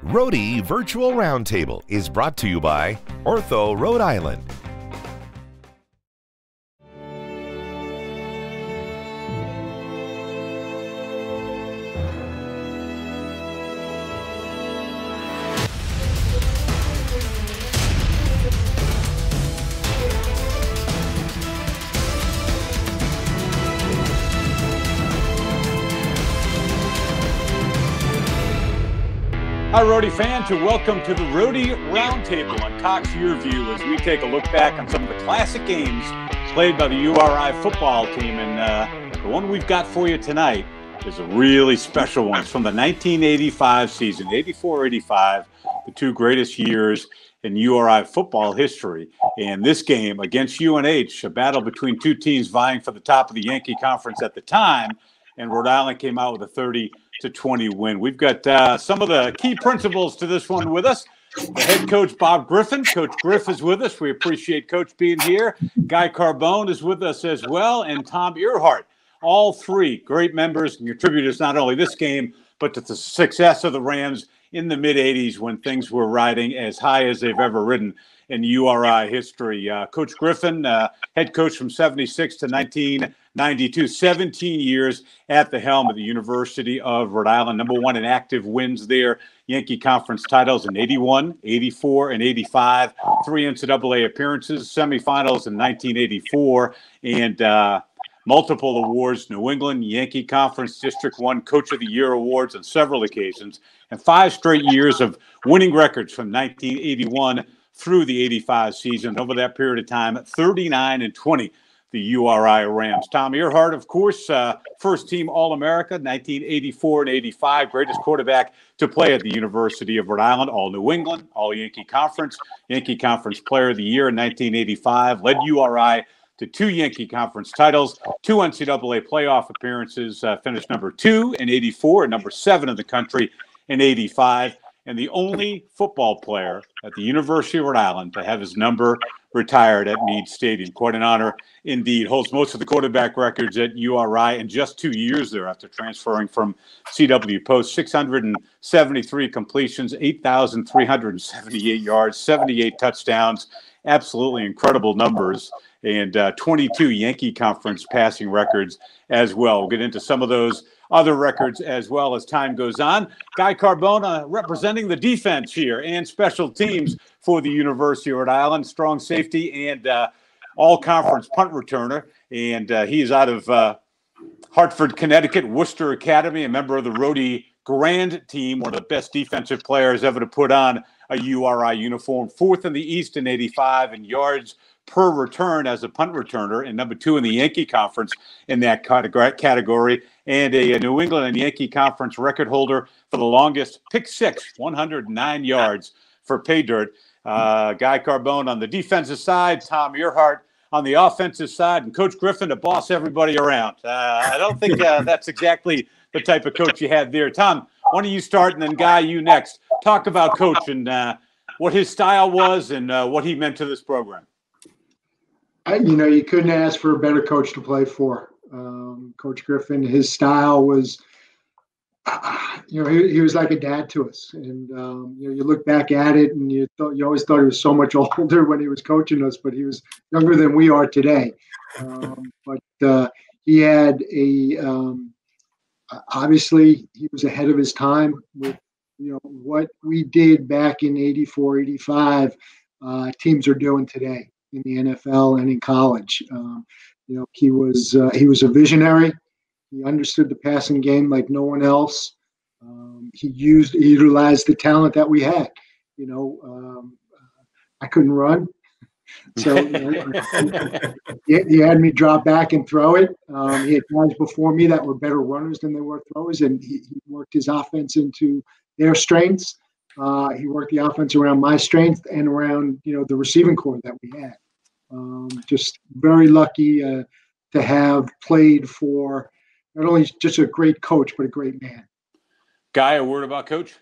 Rhode Virtual Roundtable is brought to you by Ortho, Rhode Island. Hi, Rhode fans, and welcome to the Rhode Roundtable on Cox Your View as we take a look back on some of the classic games played by the URI football team. And the one we've got for you tonight is a really special one. It's from the 1985 season, 84-85, the two greatest years in URI football history. And this game against UNH, a battle between two teams vying for the top of the Yankee Conference at the time, and Rhode Island came out with a 30-20 win. We've got some of the key principles to this one with us. The head coach, Bob Griffin. Coach Griff is with us. We appreciate Coach being here. Guy Carbone is with us as well, and Tom Ehrhardt. All three great members and contributors, not only this game, but to the success of the Rams in the mid-'80s when things were riding as high as they've ever ridden in URI history. Coach Griffin, head coach from 76 to 1992, 17 years at the helm of the University of Rhode Island. Number one in active wins there. Yankee Conference titles in 81, 84, and 85. 3 NCAA appearances, semifinals in 1984, and multiple awards, New England Yankee Conference District 1 Coach of the Year awards on several occasions, and 5 straight years of winning records from 1981 through the 85 season. Over that period of time, 39-20. The URI Rams. Tom Ehrhardt, of course, first team All-America, 1984 and 85, greatest quarterback to play at the University of Rhode Island, All New England, All Yankee Conference Player of the Year in 1985, led URI to 2 Yankee Conference titles, 2 NCAA playoff appearances, finished number 2 in 84 and number 7 in the country in 85, and the only football player at the University of Rhode Island to have his number retired at Meade Stadium. Quite an honor indeed. Holds most of the quarterback records at URI in just 2 years there after transferring from CW Post. 673 completions, 8,378 yards, 78 touchdowns. Absolutely incredible numbers. And 22 Yankee Conference passing records as well. We'll get into some of those other records as well as time goes on. Guy Carbone representing the defense here and special teams for the University of Rhode Island, strong safety and all-conference punt returner. And he is out of Hartford, Connecticut, Worcester Academy, a member of the Rhode Grand team, one of the best defensive players ever to put on a URI uniform. 4th in the East in 85 in yards per return as a punt returner, and number 2 in the Yankee Conference in that category, and a New England and Yankee Conference record holder for the longest pick six, 109 yards for pay dirt. Guy Carbone on the defensive side, Tom Ehrhardt on the offensive side, and Coach Griffin to boss everybody around. I don't think that's exactly the type of coach you had there. Tom, why don't you start, and then Guy, you next. Talk about Coach and what his style was and what he meant to this program. You couldn't ask for a better coach to play for. Coach Griffin, his style was, he was like a dad to us. And, you look back at it and you always thought he was so much older when he was coaching us, but he was younger than we are today. But he had obviously he was ahead of his time with, what we did back in 84, 85, teams are doing today in the NFL and in college. He was a visionary. He understood the passing game like no one else. He utilized the talent that we had. I couldn't run, so he had me drop back and throw it. He had guys before me that were better runners than they were throwers, and he worked his offense into their strengths. He worked the offense around my strength and around the receiving core that we had. Just very lucky to have played for not only just a great coach but a great man. Guy, a word about Coach?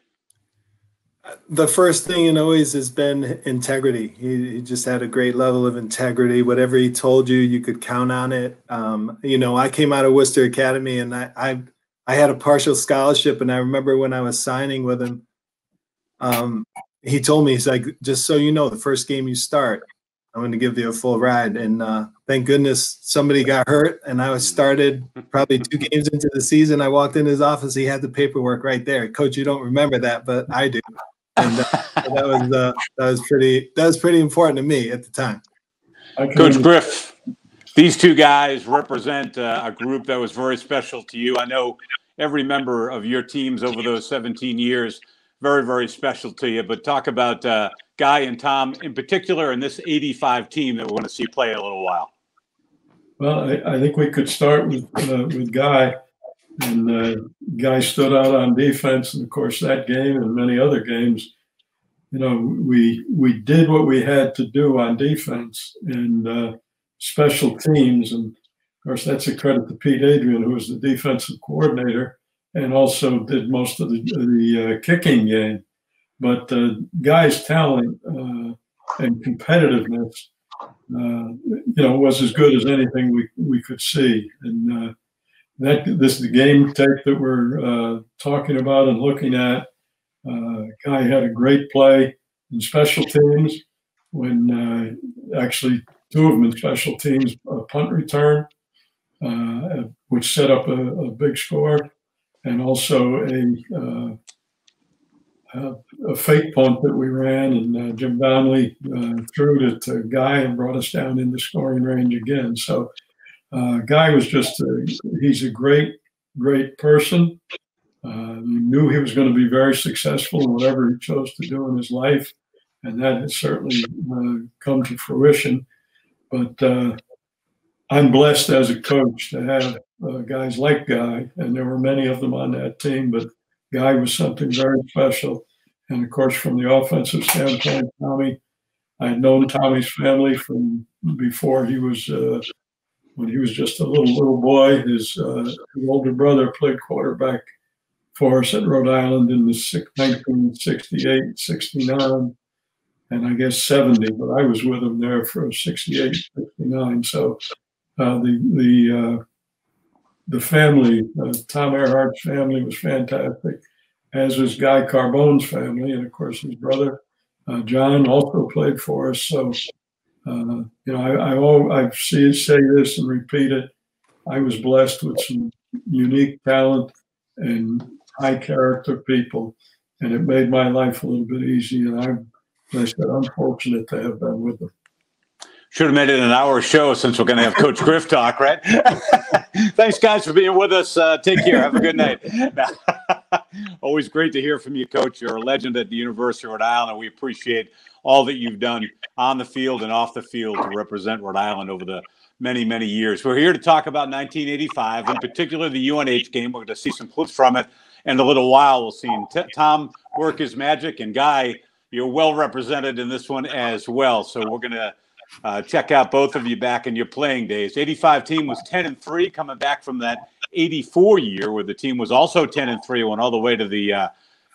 The first thing always has been integrity. He just had a great level of integrity. Whatever he told you, you could count on it. I came out of Worcester Academy and I had a partial scholarship, and I remember when I was signing with him, he told me, he's like, just so you know, the first game you start, I'm going to give you a full ride. And thank goodness somebody got hurt, and I was started probably 2 games into the season. I walked in his office. He had the paperwork right there. Coach, you don't remember that, but I do. And that was pretty important to me at the time. Coach Griff, these two guys represent a group that was very special to you. I know every member of your teams over those 17 years, very, very special to you. But talk about Guy and Tom in particular and this 85 team that we're going to see play in a little while. Well, I think we could start with Guy. And Guy stood out on defense. And, of course, that game and many other games, you know, we did what we had to do on defense and special teams. And, of course, that's a credit to Pete Adrian, who was the defensive coordinator and also did most of the kicking game. But Guy's talent and competitiveness, you know, was as good as anything we could see. And this is the game tape that we're talking about and looking at. Guy had a great play in special teams when actually 2 of them in special teams, a punt return, which set up a big score, and also a fake punt that we ran, and Jim Donnelly threw it to Guy and brought us down in the scoring range again. So Guy was just he's a great person. He knew he was going to be very successful in whatever he chose to do in his life, and that has certainly come to fruition. But I'm blessed as a coach to have guys like Guy, and there were many of them on that team, but Guy was something very special. And, of course, from the offensive standpoint, Tommy, I had known Tommy's family from before he was when he was just a little boy. His older brother played quarterback for us at Rhode Island in the 1968, 69, and I guess 70. But I was with him there for 68, 69. So the family, Tom Ehrhardt's family, was fantastic, as was Guy Carbone's family, and of course his brother John also played for us. So you know, I say this and repeat it. I was blessed with some unique talent and high character people, and it made my life a little bit easy. And I'm fortunate to have been with them. Should have made it an hour show since we're going to have Coach Griff talk, right? Thanks, guys, for being with us. Take care. Have a good night. Always great to hear from you, Coach. You're a legend at the University of Rhode Island, and we appreciate all that you've done on the field and off the field to represent Rhode Island over the many, many years. We're here to talk about 1985, in particular the UNH game. We're going to see some clips from it in a little while. We'll see Tom work his magic, and Guy, you're well represented in this one as well. So we're going to check out both of you back in your playing days. 85 team was 10-3, coming back from that 84 year where the team was also 10-3, went all the way to the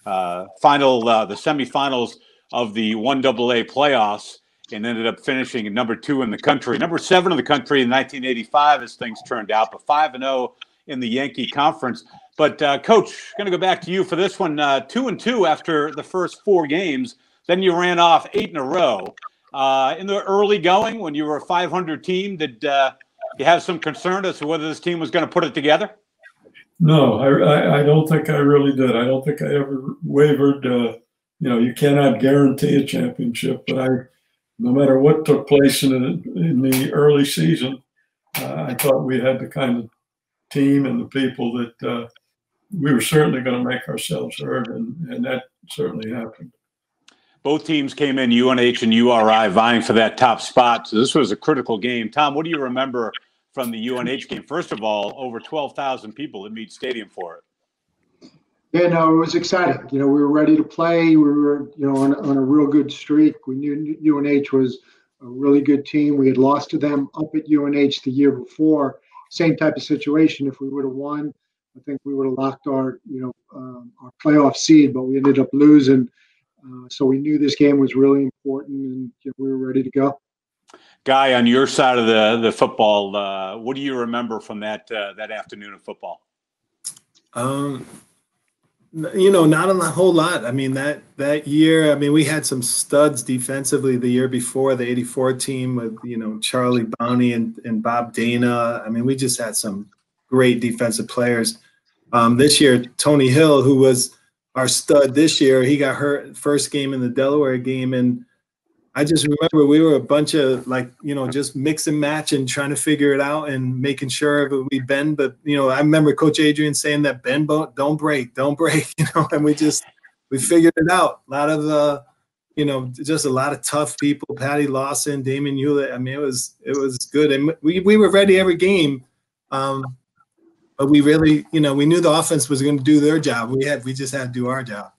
the semifinals of the 1AA playoffs, and ended up finishing at number 2 in the country, number 7 in the country in 1985 as things turned out, but 5-0 in the Yankee Conference. But Coach, going to go back to you for this one. 2-2 after the first 4 games, then you ran off 8 in a row. In the early going, when you were a 500 team, did you have some concern as to whether this team was going to put it together? No, I don't think I really did. I don't think I ever wavered. You know, you cannot guarantee a championship, but no matter what took place in the early season, I thought we had the kind of team and the people that we were certainly going to make ourselves heard, and that certainly happened. Both teams came in, UNH and URI, vying for that top spot. So this was a critical game. Tom, what do you remember from the UNH game? First of all, over 12,000 people at Meade Stadium for it. Yeah, no, it was exciting. You know, we were ready to play. We were, you know, on a real good streak. We knew UNH was a really good team. We had lost to them up at UNH the year before. Same type of situation. If we would have won, I think we would have locked our, our playoff seed, but we ended up losing. So we knew this game was really important, and we were ready to go. Guy, on your side of the football, what do you remember from that afternoon of football? Not a whole lot. I mean, that year, I mean, we had some studs defensively the year before, the '84 team with, Charlie Bowney and Bob Dana. I mean, we just had some great defensive players. This year, Tony Hill, who was our stud this year, he got hurt first game in the Delaware game. And I just remember we were a bunch of just mix and match and trying to figure it out and making sure that we bend. But, I remember Coach Adrian saying that bend, don't break, and we figured it out. A lot of just a lot of tough people, Patty Lawson, Damon Hewlett. I mean, it was good. And we were ready every game. But we really, we knew the offense was going to do their job. We just had to do our job,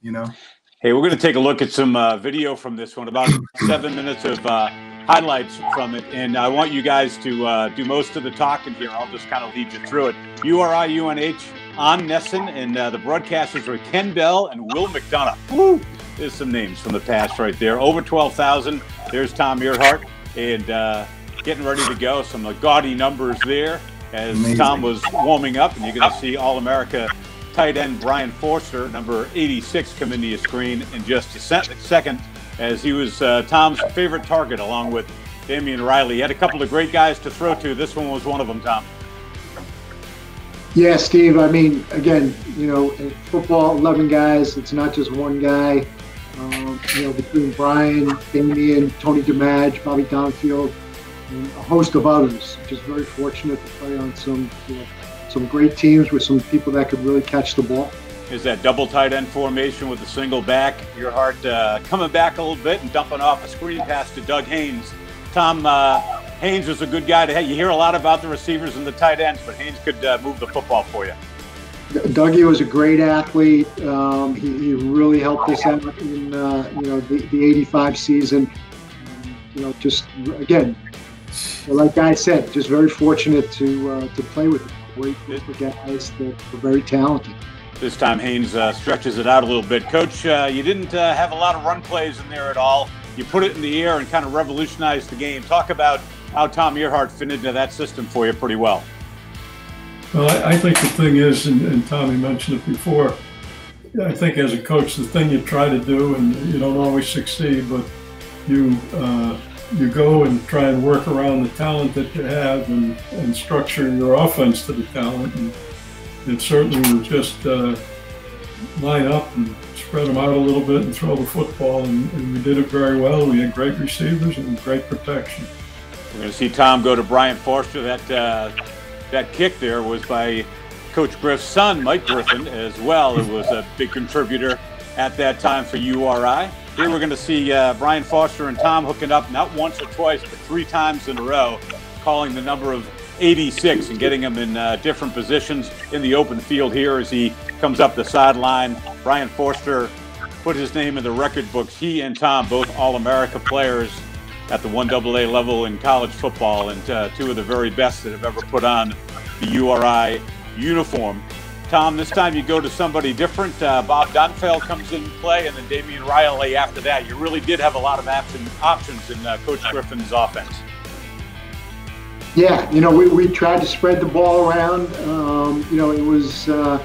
Hey, we're going to take a look at some video from this one, about 7 minutes of highlights from it. And I want you guys to do most of the talking here. I'll just kind of lead you through it. URI UNH on Nesson, and the broadcasters were Ken Bell and Will McDonough. Woo! There's some names from the past right there. Over 12,000. There's Tom Ehrhardt, and getting ready to go. Some gaudy numbers there as Amazing. Tom was warming up, and you're going to see All-America tight end Brian Forster, number 86, come into your screen in just a second, as he was Tom's favorite target along with Damian Riley. He had a couple of great guys to throw to. This one was one of them, Tom. Yeah, Steve, I mean, again, in football, 11 guys, it's not just one guy. Between Brian, Damian, Tony DeMadge, Bobby Donfield, and a host of others. Just very fortunate to play on some great teams with some people that could really catch the ball. Is that double tight end formation with a single back? Ehrhardt coming back a little bit and dumping off a screen pass to Doug Haynes. Tom, Haynes was a good guy to have. You hear a lot about the receivers and the tight ends, but Haynes could move the football for you. Dougie was a great athlete. He really helped us out in the '85 season. Just again, like I said, just very fortunate to play with him. Great group of guys that were very talented. This time Haynes stretches it out a little bit. Coach, you didn't have a lot of run plays in there at all. You put it in the air and kind of revolutionized the game. Talk about how Tom Ehrhardt fit into that system for you pretty well. Well, I think the thing is, and Tommy mentioned it before, I think as a coach, the thing you try to do, and you don't always succeed, but you go and try and work around the talent that you have and structure your offense to the talent. And it certainly was just line up and spread them out a little bit and throw the football, and we did it very well. We had great receivers and great protection. We're going to see Tom go to Brian Forster. That kick there was by Coach Griff's son, Mike Griffin, as well. It was a big contributor at that time for URI. Here we're going to see Brian Forster and Tom hooking up not once or twice, but 3 times in a row, calling the number of 86 and getting him in different positions in the open field here as he comes up the sideline. Brian Forster put his name in the record books. He and Tom, both All-America players at the 1AA level in college football, and 2 of the very best that have ever put on the URI uniform. Tom, this time you go to somebody different. Bob Donfield comes in play, and then Damian Riley after that. You really did have a lot of options in Coach Griffin's offense. Yeah, we tried to spread the ball around. It was, the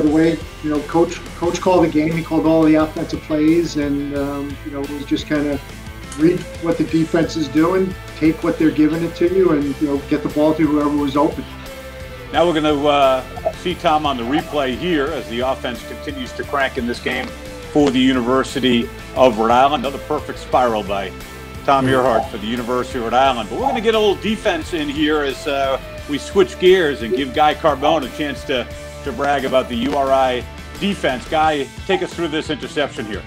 way, Coach called the game. He called all the offensive plays, and, it was just kind of read what the defense is doing, take what they're giving it to you, and, get the ball to whoever was open. Now we're going to see Tom on the replay here as the offense continues to crank in this game for the University of Rhode Island. Another perfect spiral by Tom Ehrhardt for the University of Rhode Island. But we're going to get a little defense in here as we switch gears and give Guy Carbone a chance to brag about the URI defense. Guy, take us through this interception here.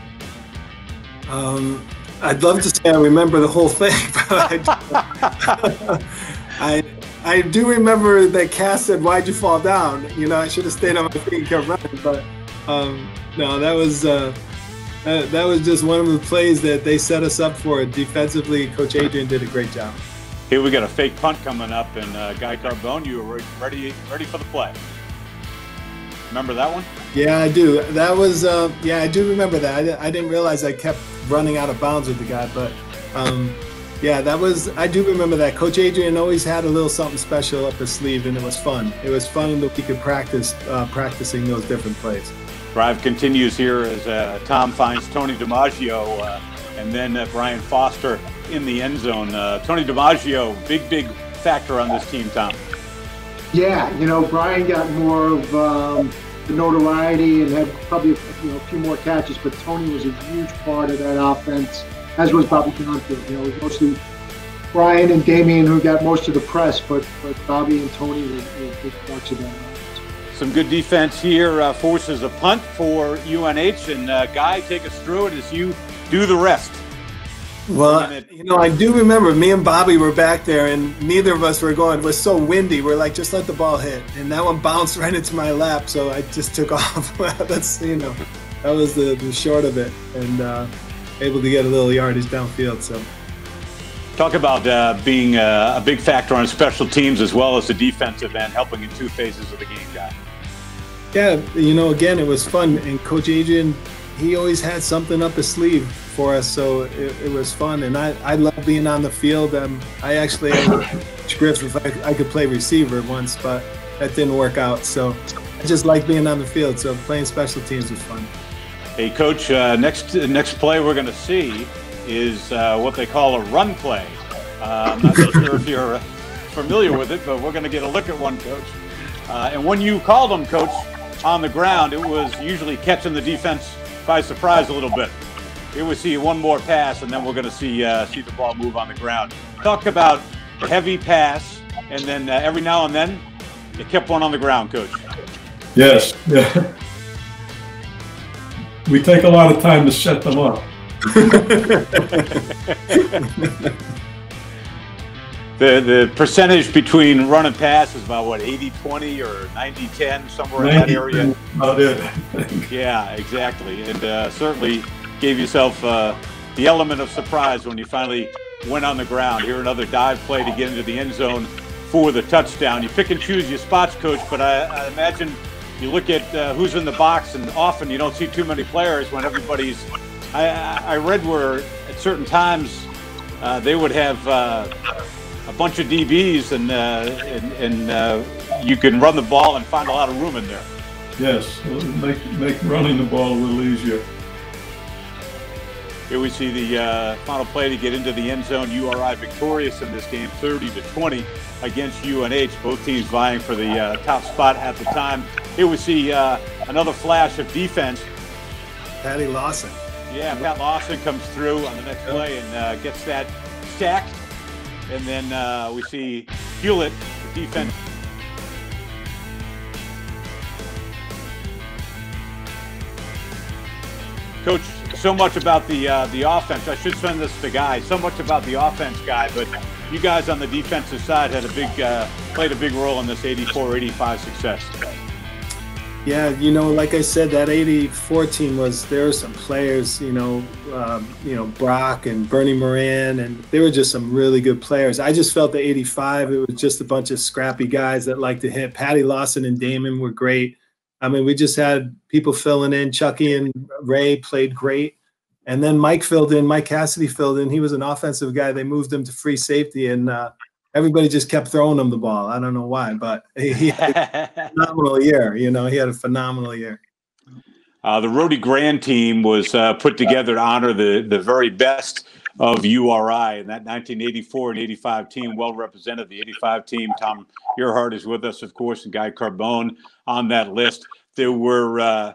I'd love to say I remember the whole thing, but I do remember that Cass said, "Why'd you fall down?" I should have stayed on my feet and kept running. But no, that was just one of the plays that they set us up for. Defensively, Coach Adrian did a great job. Here we got a fake punt coming up, and Guy Carbone, you were ready for the play. Remember that one? Yeah, I do. That was I do remember that. I didn't realize I kept running out of bounds with the guy, but Yeah, I do remember that. Coach Adrian always had a little something special up his sleeve, and it was fun. It was fun that we could practicing those different plays. Drive continues here as Tom finds Tony DiMaggio and then Brian Foster in the end zone. Tony DiMaggio, big factor on this team, Tom. Yeah, Brian got more of the notoriety and had probably a few more catches, but Tony was a huge part of that offense, as was Bobby Johnson. It was mostly Brian and Damian who got most of the press, but Bobby and Tony were big parts of that offense. Some good defense here, forces a punt for UNH, and Guy, take us through it as you do the rest. Well, I do remember me and Bobby were back there, and neither of us were going. It was so windy. We're like, just let the ball hit, and that one bounced right into my lap, so I just took off. That was the short of it, and able to get a little yardage downfield. So, talk about being a big factor on special teams as well as the defensive end, helping in two phases of the game, Guy. Yeah, again, it was fun, and Coach Adrian, he always had something up his sleeve for us, so it was fun, and I love being on the field. I actually asked Griff if I could play receiver once, but that didn't work out, so I just like being on the field, so playing special teams was fun. Hey, Coach, next play we're going to see is what they call a run play. I'm not so sure if you're familiar with it, but we're going to get a look at one, Coach. And when you called them, Coach, on the ground, it was usually catching the defense by surprise a little bit. Here we see one more pass, and then we're going to see the ball move on the ground. Talk about heavy pass, and then every now and then, you kept one on the ground, Coach. Yes. Yeah. We take a lot of time to set them up. The percentage between run and pass is about, what, 80-20 or 90-10, somewhere in that area? About it. Yeah, exactly. And certainly gave yourself the element of surprise when you finally went on the ground. Here another dive play to get into the end zone for the touchdown. You pick and choose your spots, Coach, but I imagine you look at who's in the box, and often you don't see too many players when everybody's – I read where at certain times they would have a bunch of DBs, and you can run the ball and find a lot of room in there. Yes, make running the ball a little easier. Here we see the final play to get into the end zone. URI victorious in this game, 30-20 against UNH. Both teams vying for the top spot at the time. Here we see another flash of defense. Patty Lawson. Yeah, Pat Lawson comes through on the next play and gets that sack. And then we see Hewlett, the defense. Coach, so much about the offense. I should send this to Guy. So much about the offense, Guy, but you guys on the defensive side had played a big role in this 84-85 success. Yeah, like I said, that 84 team there were some players, Brock and Bernie Moran, and they were just some really good players. I just felt the 85, it was just a bunch of scrappy guys that liked to hit. Patty Lawson and Damon were great. I mean, we just had people filling in. Chucky and Ray played great. And then Mike Cassidy filled in. He was an offensive guy. They moved him to free safety, and everybody just kept throwing him the ball. I don't know why, but he had a phenomenal year. He had a phenomenal year. The Rhode Grand team was put together to honor the very best of URI, and that 1984 and 85 team well represented. The 85 team, Tom Ehrhardt is with us, of course, and Guy Carbone on that list. There were,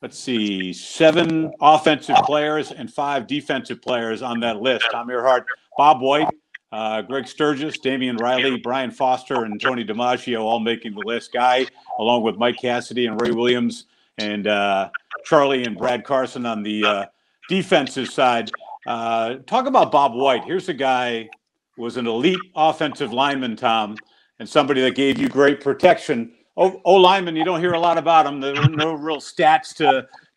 7 offensive players and 5 defensive players on that list. Tom Ehrhardt, Bob White, Greg Sturgis, Damian Riley, Brian Foster, and Tony DiMaggio all making the list. Guy, along with Mike Cassidy and Ray Williams, and Charlie and Brad Carson on the defensive side. Talk about Bob White. Here's a guy who was an elite offensive lineman, Tom, and somebody that gave you great protection. O-lineman, you don't hear a lot about them. There are no real stats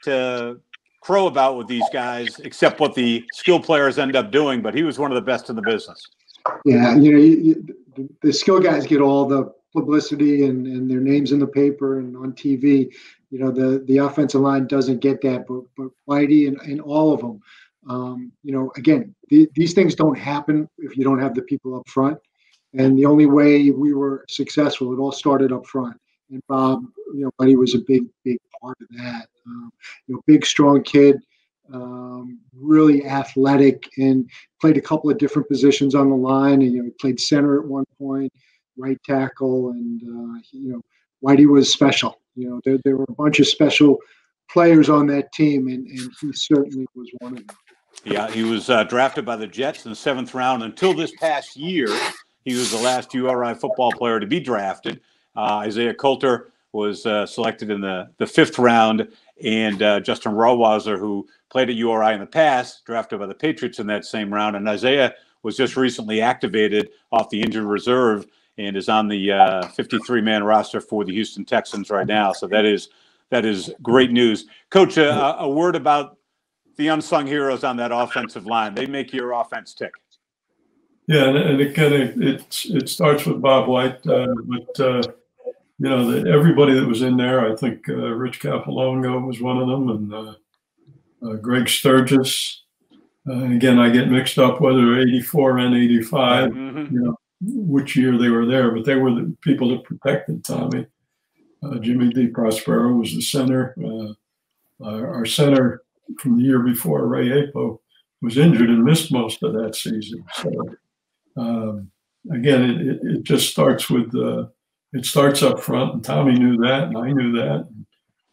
to crow about with these guys, except what the skill players end up doing, but he was one of the best in the business. Yeah, the skill guys get all the publicity and their names in the paper and on TV. The offensive line doesn't get that, but Whitey and all of them, Again, these things don't happen if you don't have the people up front. And the only way we were successful, it all started up front. And Bob, Buddy was a big part of that. Big, strong kid, really athletic, and played a couple of different positions on the line. And, he played center at one point, right tackle, and, Whitey was special. There were a bunch of special players on that team, and he certainly was one of them. Yeah, he was drafted by the Jets in the 7th round. Until this past year, he was the last URI football player to be drafted. Isaiah Coulter was selected in the 5th round, and Justin Rohrwasser, who played at URI in the past, drafted by the Patriots in that same round. And Isaiah was just recently activated off the injured reserve and is on the 53-man roster for the Houston Texans right now. So that is great news. Coach, a word about the unsung heroes on that offensive line. They make your offense tick. Yeah, and it starts with Bob White, but everybody that was in there, I think Rich Capolongo was one of them, and Greg Sturgis. Again, I get mixed up whether 84 and 85, which year they were there, but they were the people that protected Tommy. Jimmy D. Prospero was the center. Our center from the year before, Ray Apo, was injured and missed most of that season. So, again, it just starts with it starts up front, and Tommy knew that, and I knew that, and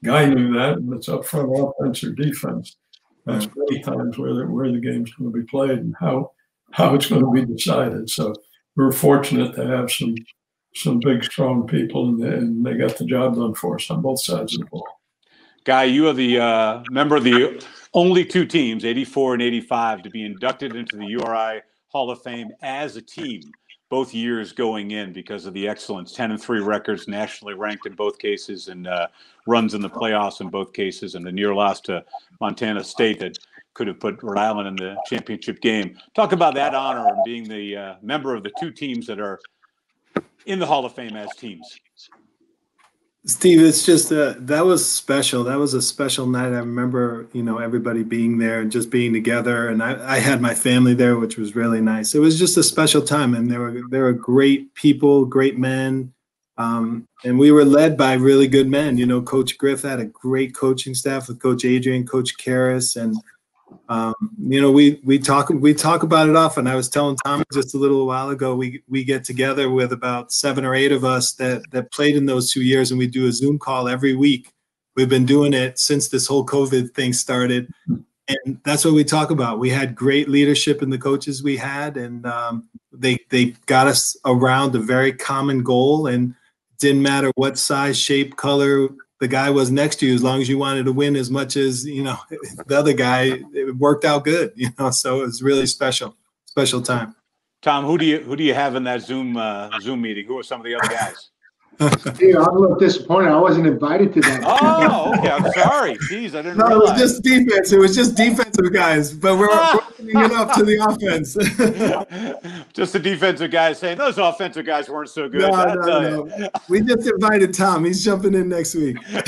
Guy knew that, and it's up front offense or defense. That's many times where the game's going to be played and how it's going to be decided. So we're fortunate to have some big, strong people, and they got the job done for us on both sides of the ball. Guy, you are the member of the only 2 teams, 84 and 85, to be inducted into the URI Hall of Fame as a team, both years going in because of the excellence. 10-3 records, nationally ranked in both cases, and runs in the playoffs in both cases, and the near loss to Montana State that could have put Rhode Island in the championship game. Talk about that honor and being the member of the 2 teams that are in the Hall of Fame as teams. Steve, it's just that was special. That was a special night. I remember, everybody being there and just being together. And I had my family there, which was really nice. It was just a special time, and there were great people, great men, and we were led by really good men. Coach Griff had a great coaching staff with Coach Adrian, Coach Karras, and we talk about it often. I was telling Tom just a little while ago, we get together with about 7 or 8 of us that played in those 2 years, and we do a Zoom call every week. We've been doing it since this whole COVID thing started, and that's what we talk about. We had great leadership in the coaches we had, and they got us around a very common goal, and didn't matter what size, shape, color the guy was next to you, as long as you wanted to win as much as the other guy. It worked out good, so it was really special time. Tom, who do you have in that Zoom meeting? Who are some of the other guys? Yeah, I'm a little disappointed. I wasn't invited to that. Oh, okay. I'm sorry. Jeez, I didn't realize. It was just defense. It was just defensive guys, but we're opening it up to the offense. Just the defensive guys saying those offensive guys weren't so good. No. We just invited Tom. He's jumping in next week. You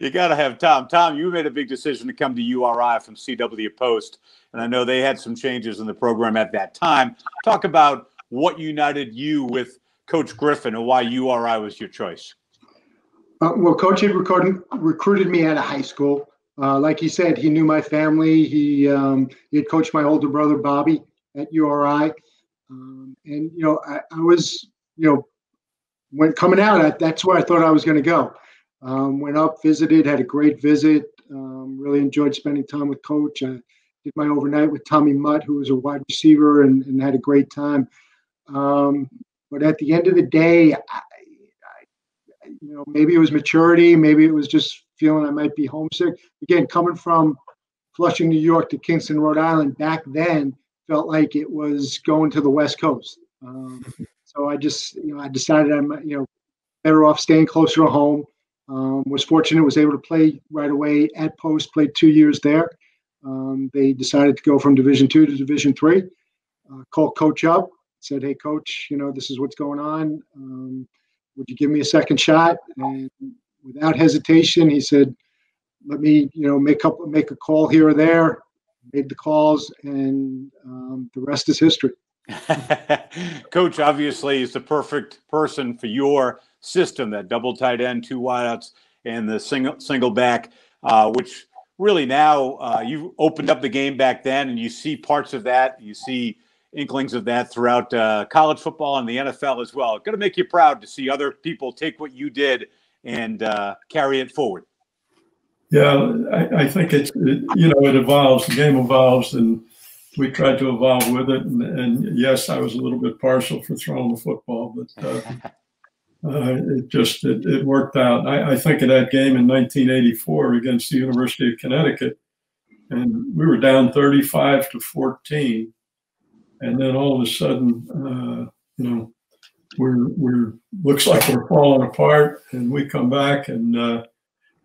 got to have Tom. Tom, you made a big decision to come to URI from CW Post, and I know they had some changes in the program at that time. Talk about what united you with Coach Griffin and why URI was your choice. Well, Coach had recruited me out of high school. Like he said, he knew my family. He had coached my older brother, Bobby, at URI. And, I was, when coming out, that's where I thought I was going to go. Went up, visited, had a great visit. Really enjoyed spending time with Coach. I did my overnight with Tommy Mutt, who was a wide receiver, and had a great time. But at the end of the day, maybe it was maturity, maybe it was just feeling I might be homesick. Again, coming from Flushing, New York to Kingston, Rhode Island, back then felt like it was going to the West Coast. So I just, I decided I'm, better off staying closer to home. Was fortunate, was able to play right away at Post, played 2 years there. They decided to go from Division II to Division III. Called Coach up. Said, hey, Coach, this is what's going on. Would you give me a second shot? And without hesitation, he said, let me, make a call here or there. Made the calls, and the rest is history. Coach obviously is the perfect person for your system, that double tight end, 2 wideouts, and the single back, which really now you opened up the game back then, and you see parts of that. You see inklings of that throughout college football and the NFL as well. It's going to make you proud to see other people take what you did and carry it forward. Yeah, I think it evolves. The game evolves, and we tried to evolve with it. And yes, I was a little bit partial for throwing the football, but it worked out. I think of that game in 1984 against the University of Connecticut, and we were down 35-14, and then all of a sudden, we're looks like we're falling apart, and we come back, and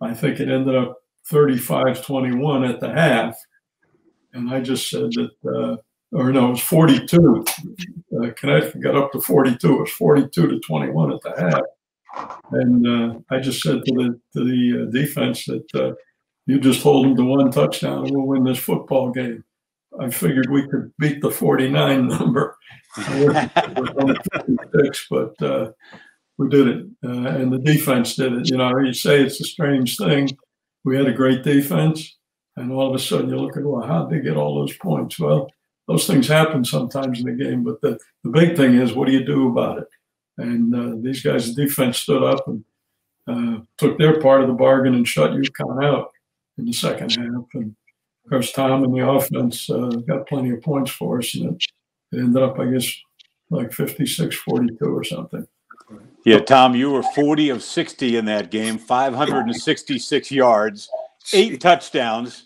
I think it ended up 35-21 at the half. And I just said that, it was 42. Connecticut got up to 42. It was 42-21 at the half. And I just said to the defense that you just hold them to 1 touchdown and we'll win this football game. I figured we could beat the 49 number. We're only 56, but we did it, and the defense did it. You say it's a strange thing. We had a great defense, and all of a sudden you look at, well, how'd they get all those points? Well, those things happen sometimes in the game, but the big thing is, what do you do about it? And these guys, the defense stood up and took their part of the bargain and shut UConn out in the second half. And, of course, Tom and the offense got plenty of points for us, and it ended up, I guess, like 56-42 or something. Yeah, Tom, you were 40 of 60 in that game, 566 yards, 8 touchdowns,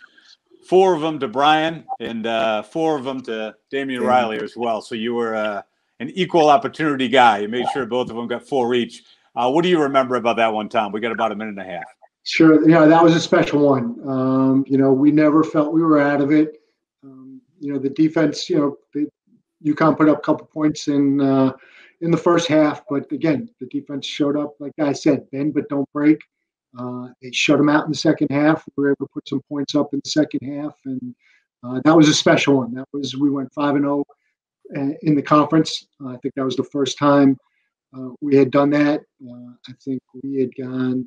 4 of them to Brian, and 4 of them to Damian Riley as well. So you were an equal opportunity guy. You made sure both of them got 4 each. What do you remember about that one, Tom? We got about a minute and a half. Sure. That was a special one. We never felt we were out of it. The defense, UConn put up a couple points in the first half, but again, the defense showed up. Like I said, bend but don't break. They shut them out in the second half. We were able to put some points up in the second half, and that was a special one. We went 5-0 in the conference. I think that was the first time we had done that. I think we had gone.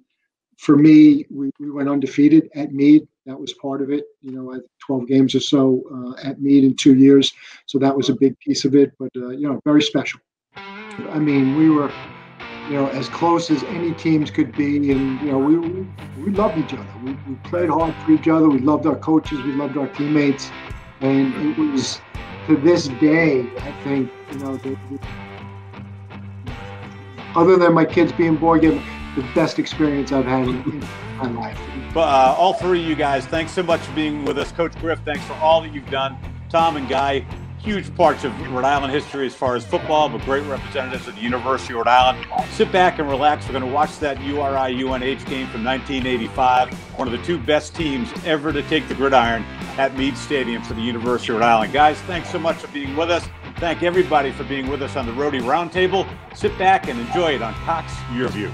For me, we went undefeated at Meade. That was part of it. 12 games or so at Meade in 2 years, so that was a big piece of it. But very special. I mean, we were, as close as any teams could be, and we loved each other. We played hard for each other. We loved our coaches. We loved our teammates, and it was, to this day, I think, other than my kids being born again, the best experience I've had in my life. All 3 of you guys, thanks so much for being with us. Coach Griff, thanks for all that you've done. Tom and Guy, huge parts of Rhode Island history as far as football, but great representatives of the University of Rhode Island. Sit back and relax. We're going to watch that URI-UNH game from 1985, one of the 2 best teams ever to take the gridiron at Meade Stadium for the University of Rhode Island. Guys, thanks so much for being with us. Thank everybody for being with us on the Rhody Roundtable. Sit back and enjoy it on Cox Your View.